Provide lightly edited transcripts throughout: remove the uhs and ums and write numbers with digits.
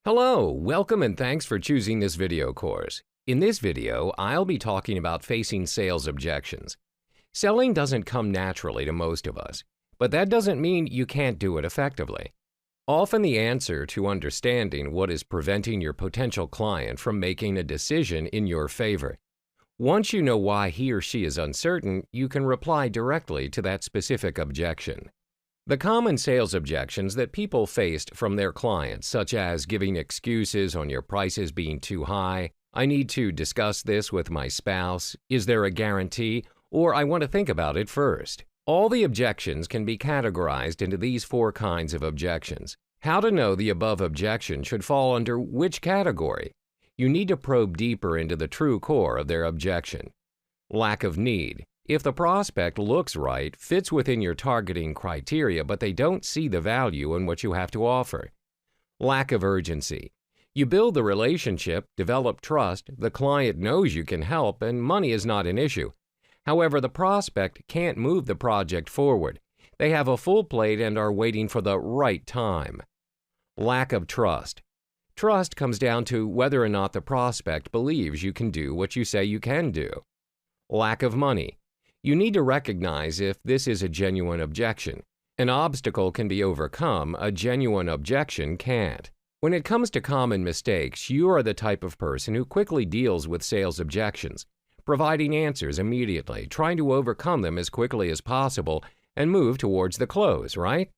Hello, welcome and thanks for choosing this video course. In this video, I'll be talking about facing sales objections. Selling doesn't come naturally to most of us, but that doesn't mean you can't do it effectively. Often the answer to understanding what is preventing your potential client from making a decision in your favor. Once you know why he or she is uncertain, you can reply directly to that specific objection. The common sales objections that people faced from their clients, such as giving excuses on your prices being too high, I need to discuss this with my spouse, is there a guarantee, or I want to think about it first. All the objections can be categorized into these four kinds of objections. How to know the above objection should fall under which category? You need to probe deeper into the true core of their objection. Lack of need. If the prospect looks right, fits within your targeting criteria, but they don't see the value in what you have to offer. Lack of urgency. You build the relationship, develop trust, the client knows you can help, and money is not an issue. However, the prospect can't move the project forward. They have a full plate and are waiting for the right time. Lack of trust. Trust comes down to whether or not the prospect believes you can do what you say you can do. Lack of money. You need to recognize if this is a genuine objection. An obstacle can be overcome, a genuine objection can't. When it comes to common mistakes, you are the type of person who quickly deals with sales objections, providing answers immediately, trying to overcome them as quickly as possible, and move towards the close, right?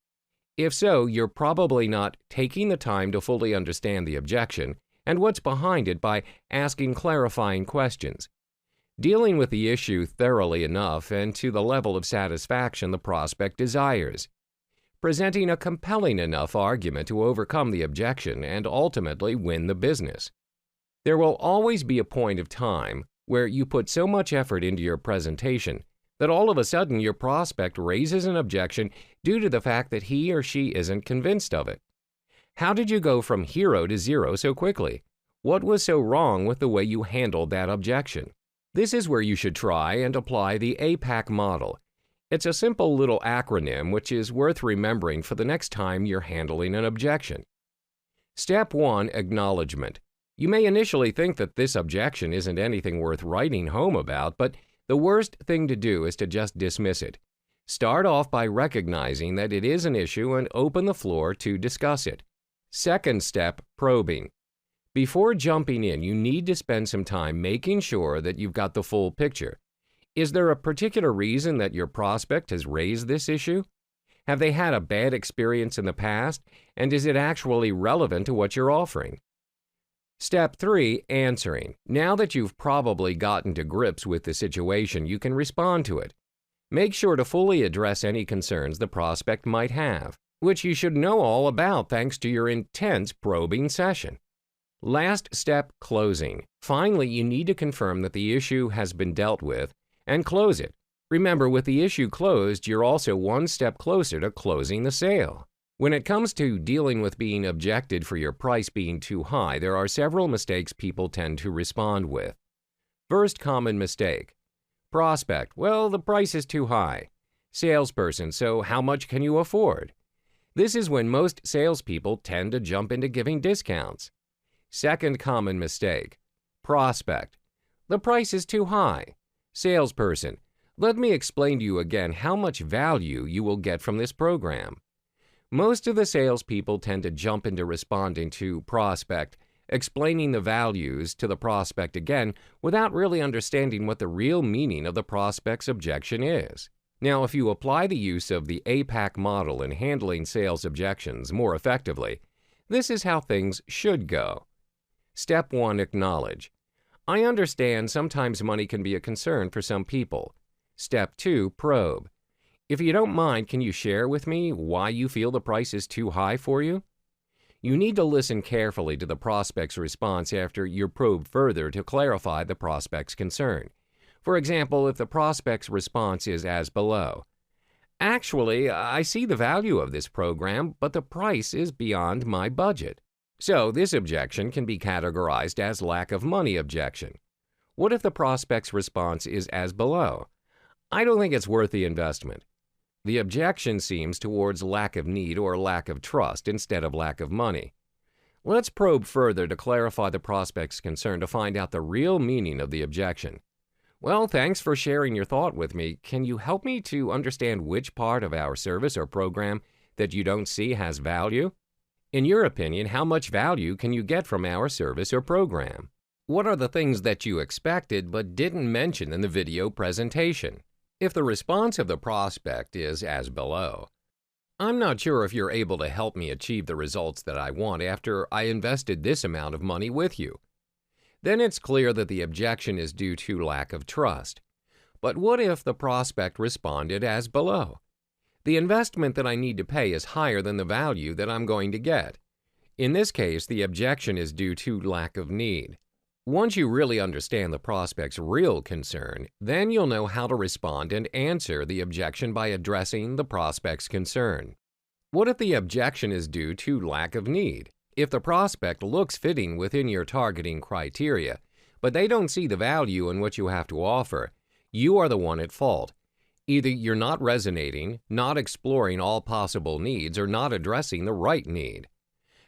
If so, you're probably not taking the time to fully understand the objection and what's behind it by asking clarifying questions. Dealing with the issue thoroughly enough and to the level of satisfaction the prospect desires. Presenting a compelling enough argument to overcome the objection and ultimately win the business. There will always be a point of time where you put so much effort into your presentation that all of a sudden your prospect raises an objection due to the fact that he or she isn't convinced of it. How did you go from hero to zero so quickly? What was so wrong with the way you handled that objection? This is where you should try and apply the APAC model. It's a simple little acronym which is worth remembering for the next time you're handling an objection. Step 1. Acknowledgement. You may initially think that this objection isn't anything worth writing home about, but the worst thing to do is to just dismiss it. Start off by recognizing that it is an issue and open the floor to discuss it. Second step, probing. Before jumping in, you need to spend some time making sure that you've got the full picture. Is there a particular reason that your prospect has raised this issue? Have they had a bad experience in the past, and is it actually relevant to what you're offering? Step 3. Answering. Now that you've probably gotten to grips with the situation, you can respond to it. Make sure to fully address any concerns the prospect might have, which you should know all about thanks to your intense probing session. Last step, closing. Finally, you need to confirm that the issue has been dealt with and close it. Remember, with the issue closed, you're also one step closer to closing the sale. When it comes to dealing with being objected for your price being too high, there are several mistakes people tend to respond with. First common mistake. Prospect, well, the price is too high. Salesperson, so how much can you afford? This is when most salespeople tend to jump into giving discounts. Second common mistake. Prospect. The price is too high. Salesperson. Let me explain to you again how much value you will get from this program. Most of the salespeople tend to jump into responding to prospect, explaining the values to the prospect again without really understanding what the real meaning of the prospect's objection is. Now, if you apply the use of the APAC model in handling sales objections more effectively, this is how things should go. Step 1. Acknowledge. I understand sometimes money can be a concern for some people. Step 2. Probe. If you don't mind, can you share with me why you feel the price is too high for you? You need to listen carefully to the prospect's response after you probe further to clarify the prospect's concern. For example, if the prospect's response is as below. Actually, I see the value of this program, but the price is beyond my budget. So this objection can be categorized as lack of money objection. What if the prospect's response is as below? I don't think it's worth the investment. The objection seems towards lack of need or lack of trust instead of lack of money. Let's probe further to clarify the prospect's concern to find out the real meaning of the objection. Well, thanks for sharing your thought with me. Can you help me to understand which part of our service or program that you don't see has value? In your opinion, how much value can you get from our service or program? What are the things that you expected but didn't mention in the video presentation? If the response of the prospect is as below, I'm not sure if you're able to help me achieve the results that I want after I invested this amount of money with you, then it's clear that the objection is due to lack of trust. But what if the prospect responded as below? The investment that I need to pay is higher than the value that I'm going to get. In this case, the objection is due to lack of need. Once you really understand the prospect's real concern, then you'll know how to respond and answer the objection by addressing the prospect's concern. What if the objection is due to lack of need? If the prospect looks fitting within your targeting criteria, but they don't see the value in what you have to offer, you are the one at fault. Either you're not resonating, not exploring all possible needs, or not addressing the right need.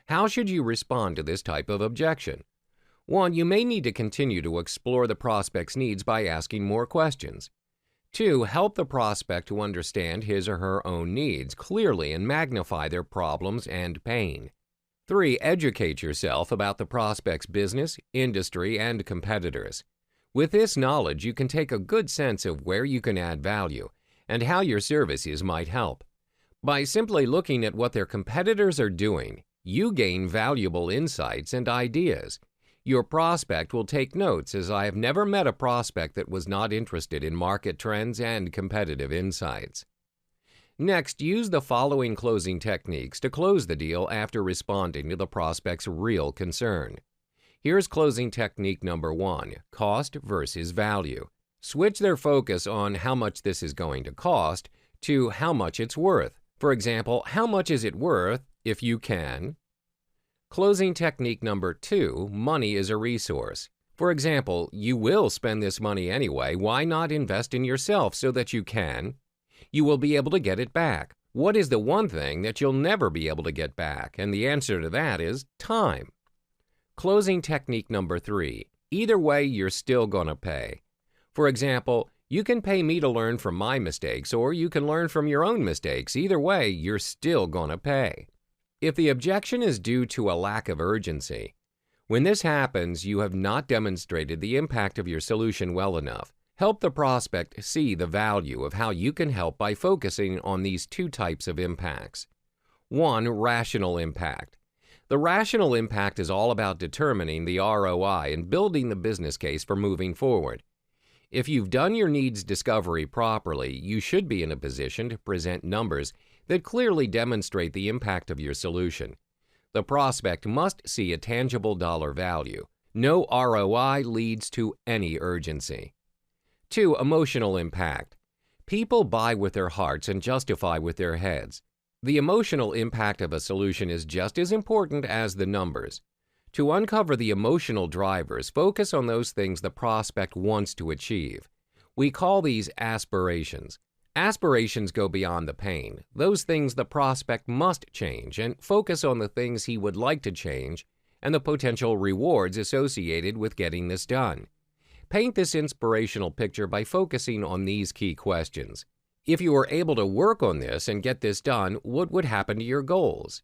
How should you respond to this type of objection? 1. You may need to continue to explore the prospect's needs by asking more questions. 2. Help the prospect to understand his or her own needs clearly and magnify their problems and pain. 3. Educate yourself about the prospect's business, industry, and competitors. With this knowledge, you can take a good sense of where you can add value and how your services might help. By simply looking at what their competitors are doing, you gain valuable insights and ideas. Your prospect will take notes, as I have never met a prospect that was not interested in market trends and competitive insights. Next, use the following closing techniques to close the deal after responding to the prospect's real concern. Here's closing technique number 1, cost versus value. Switch their focus on how much this is going to cost to how much it's worth. For example, how much is it worth if you can? Closing technique number 2, money is a resource. For example, you will spend this money anyway. Why not invest in yourself so that you can? You will be able to get it back. What is the one thing that you'll never be able to get back? And the answer to that is time. Closing technique number 3. Either way, you're still going to pay. For example, you can pay me to learn from my mistakes, or you can learn from your own mistakes. Either way, you're still going to pay. If the objection is due to a lack of urgency, when this happens, you have not demonstrated the impact of your solution well enough. Help the prospect see the value of how you can help by focusing on these 2 types of impacts. 1. Rational impact. The rational impact is all about determining the ROI and building the business case for moving forward. If you've done your needs discovery properly, you should be in a position to present numbers that clearly demonstrate the impact of your solution. The prospect must see a tangible dollar value. No ROI leads to any urgency. 2. Emotional impact. People buy with their hearts and justify with their heads. The emotional impact of a solution is just as important as the numbers. To uncover the emotional drivers, focus on those things the prospect wants to achieve. We call these aspirations. Aspirations go beyond the pain, those things the prospect must change, and focus on the things he would like to change and the potential rewards associated with getting this done. Paint this inspirational picture by focusing on these key questions. If you were able to work on this and get this done, what would happen to your goals?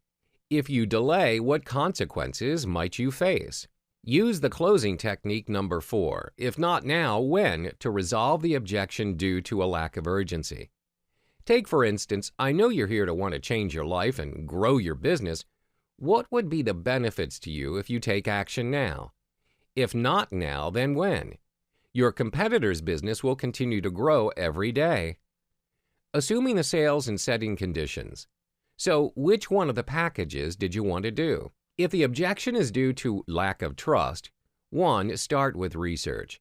If you delay, what consequences might you face? Use the closing technique number 4, if not now, when, to resolve the objection due to a lack of urgency. Take, for instance, I know you're here to want to change your life and grow your business. What would be the benefits to you if you take action now? If not now, then when? Your competitor's business will continue to grow every day. Assuming the sales and setting conditions. So, which one of the packages did you want to do? If the objection is due to lack of trust, 1. Start with research.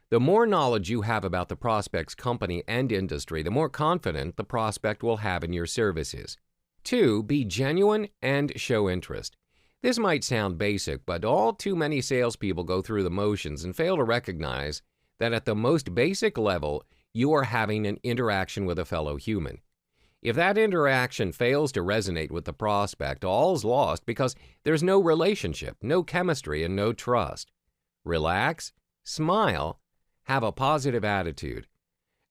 The more knowledge you have about the prospect's company and industry, the more confident the prospect will have in your services. 2. Be genuine and show interest. This might sound basic, but all too many salespeople go through the motions and fail to recognize that at the most basic level, you are having an interaction with a fellow human. If that interaction fails to resonate with the prospect, all's lost because there's no relationship, no chemistry, and no trust. Relax, smile, have a positive attitude.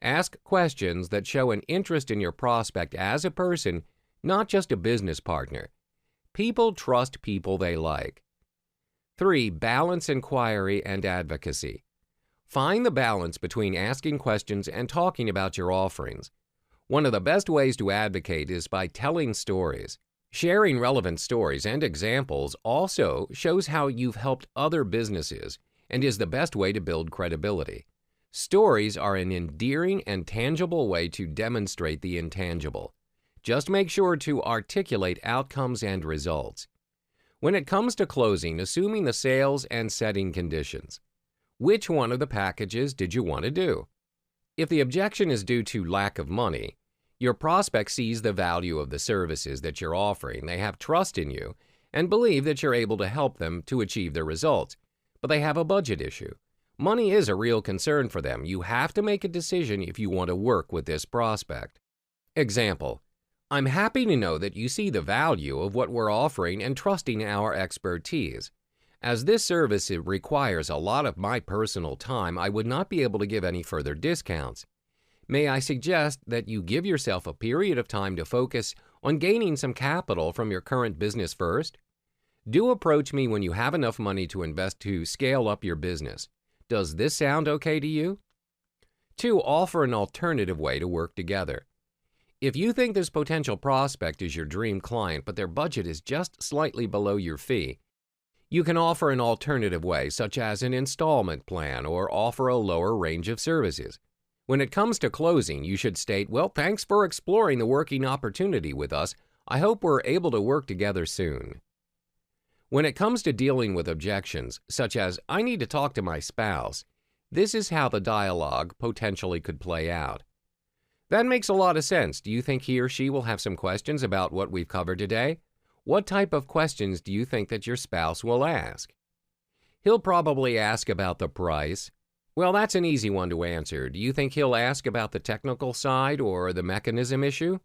Ask questions that show an interest in your prospect as a person, not just a business partner. People trust people they like. 3. Balance inquiry and advocacy. Find the balance between asking questions and talking about your offerings. One of the best ways to advocate is by telling stories. Sharing relevant stories and examples also shows how you've helped other businesses and is the best way to build credibility. Stories are an endearing and tangible way to demonstrate the intangible. Just make sure to articulate outcomes and results. When it comes to closing, assuming the sales and setting conditions. Which one of the packages did you want to do? If the objection is due to lack of money, your prospect sees the value of the services that you're offering. They have trust in you and believe that you're able to help them to achieve their results, but they have a budget issue. Money is a real concern for them. You have to make a decision if you want to work with this prospect. Example: I'm happy to know that you see the value of what we're offering and trusting our expertise. As this service requires a lot of my personal time, I would not be able to give any further discounts. May I suggest that you give yourself a period of time to focus on gaining some capital from your current business first? Do approach me when you have enough money to invest to scale up your business. Does this sound okay to you? 2. Offer an alternative way to work together. If you think this potential prospect is your dream client, but their budget is just slightly below your fee, you can offer an alternative way, such as an installment plan, or offer a lower range of services. When it comes to closing, you should state, well, thanks for exploring the working opportunity with us. I hope we're able to work together soon. When it comes to dealing with objections, such as, I need to talk to my spouse, this is how the dialogue potentially could play out. That makes a lot of sense. Do you think he or she will have some questions about what we've covered today? What type of questions do you think that your spouse will ask? He'll probably ask about the price. Well, that's an easy one to answer. Do you think he'll ask about the technical side or the mechanism issue?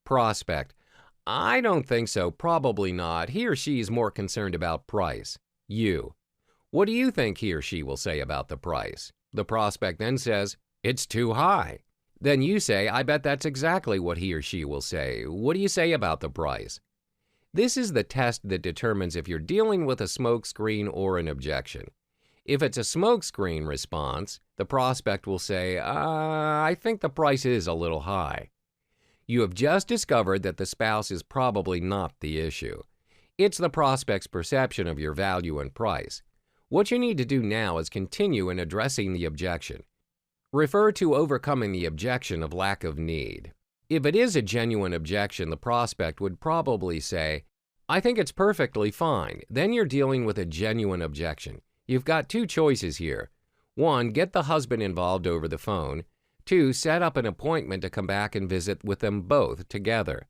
Prospect: I don't think so, probably not. He or she is more concerned about price. You: what do you think he or she will say about the price? The prospect then says, it's too high. Then you say, I bet that's exactly what he or she will say. What do you say about the price? This is the test that determines if you're dealing with a smokescreen or an objection. If it's a smokescreen response, the prospect will say, I think the price is a little high. You have just discovered that the spouse is probably not the issue. It's the prospect's perception of your value and price. What you need to do now is continue in addressing the objection. Refer to overcoming the objection of lack of need. If it is a genuine objection, the prospect would probably say, I think it's perfectly fine. Then you're dealing with a genuine objection. You've got 2 choices here. 1, get the husband involved over the phone. 2, set up an appointment to come back and visit with them both together.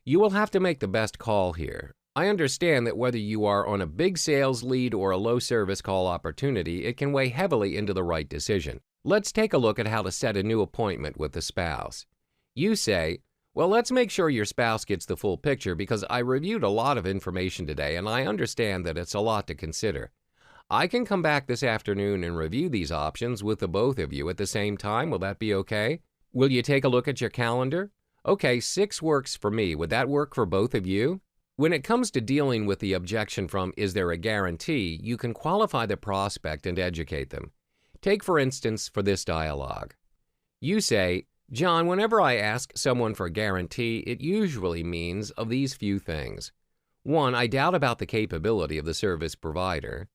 You will have to make the best call here. I understand that whether you are on a big sales lead or a low service call opportunity, it can weigh heavily into the right decision. Let's take a look at how to set a new appointment with the spouse. You say, well, let's make sure your spouse gets the full picture because I reviewed a lot of information today and I understand that it's a lot to consider. I can come back this afternoon and review these options with the both of you at the same time. Will that be okay? Will you take a look at your calendar? Okay, 6 works for me. Would that work for both of you? When it comes to dealing with the objection from, is there a guarantee, you can qualify the prospect and educate them. Take, for instance, for this dialogue. You say, John, whenever I ask someone for a guarantee, it usually means of these few things. 1, I doubt about the capability of the service provider.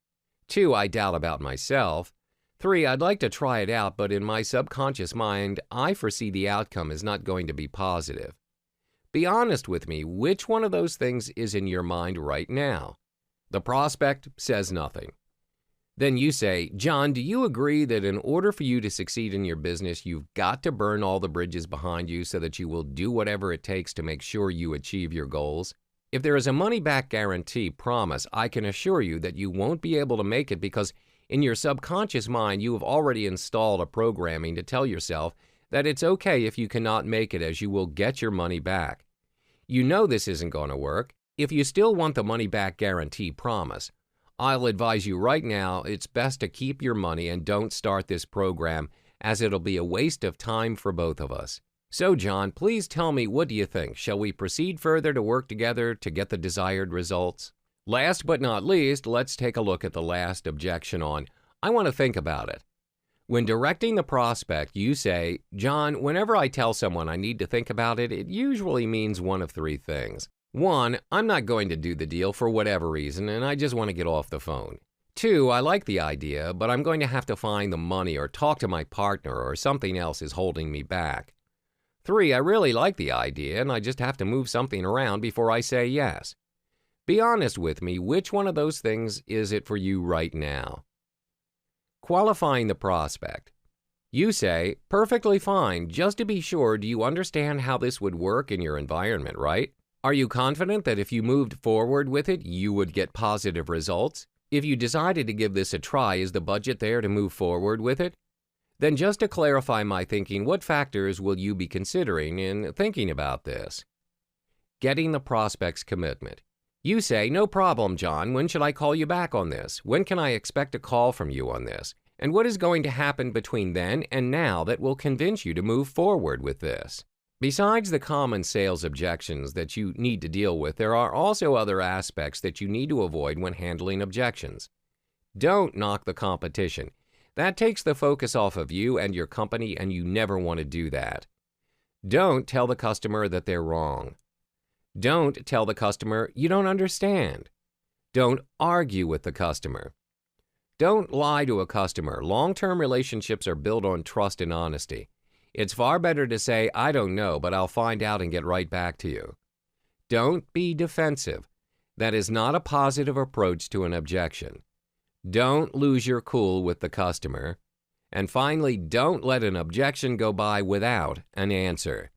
2, I doubt about myself. 3, I'd like to try it out, but in my subconscious mind, I foresee the outcome is not going to be positive. Be honest with me, which one of those things is in your mind right now? The prospect says nothing. Then you say, John, do you agree that in order for you to succeed in your business, you've got to burn all the bridges behind you so that you will do whatever it takes to make sure you achieve your goals? If there is a money-back guarantee promise, I can assure you that you won't be able to make it because in your subconscious mind, you have already installed a programming to tell yourself that it's okay if you cannot make it, as you will get your money back. You know this isn't going to work. If you still want the money back guarantee promise, I'll advise you right now it's best to keep your money and don't start this program, as it'll be a waste of time for both of us. So, John, please tell me, what do you think? Shall we proceed further to work together to get the desired results? Last but not least, let's take a look at the last objection on, I want to think about it. When directing the prospect, you say, John, whenever I tell someone I need to think about it, it usually means one of three things. 1, I'm not going to do the deal for whatever reason, and I just want to get off the phone. 2, I like the idea, but I'm going to have to find the money or talk to my partner, or something else is holding me back. 3, I really like the idea, and I just have to move something around before I say yes. Be honest with me, which one of those things is it for you right now? Qualifying the prospect. You say, perfectly fine, just to be sure, do you understand how this would work in your environment, right? Are you confident that if you moved forward with it, you would get positive results? If you decided to give this a try, is the budget there to move forward with it? Then just to clarify my thinking, what factors will you be considering in thinking about this? Getting the prospect's commitment. You say, no problem, John. When should I call you back on this? When can I expect a call from you on this? And what is going to happen between then and now that will convince you to move forward with this? Besides the common sales objections that you need to deal with, there are also other aspects that you need to avoid when handling objections. Don't knock the competition. That takes the focus off of you and your company, and you never want to do that. Don't tell the customer that they're wrong. Don't tell the customer you don't understand. Don't argue with the customer. Don't lie to a customer. Long-term relationships are built on trust and honesty. It's far better to say, I don't know, but I'll find out and get right back to you. Don't be defensive. That is not a positive approach to an objection. Don't lose your cool with the customer. And finally, don't let an objection go by without an answer.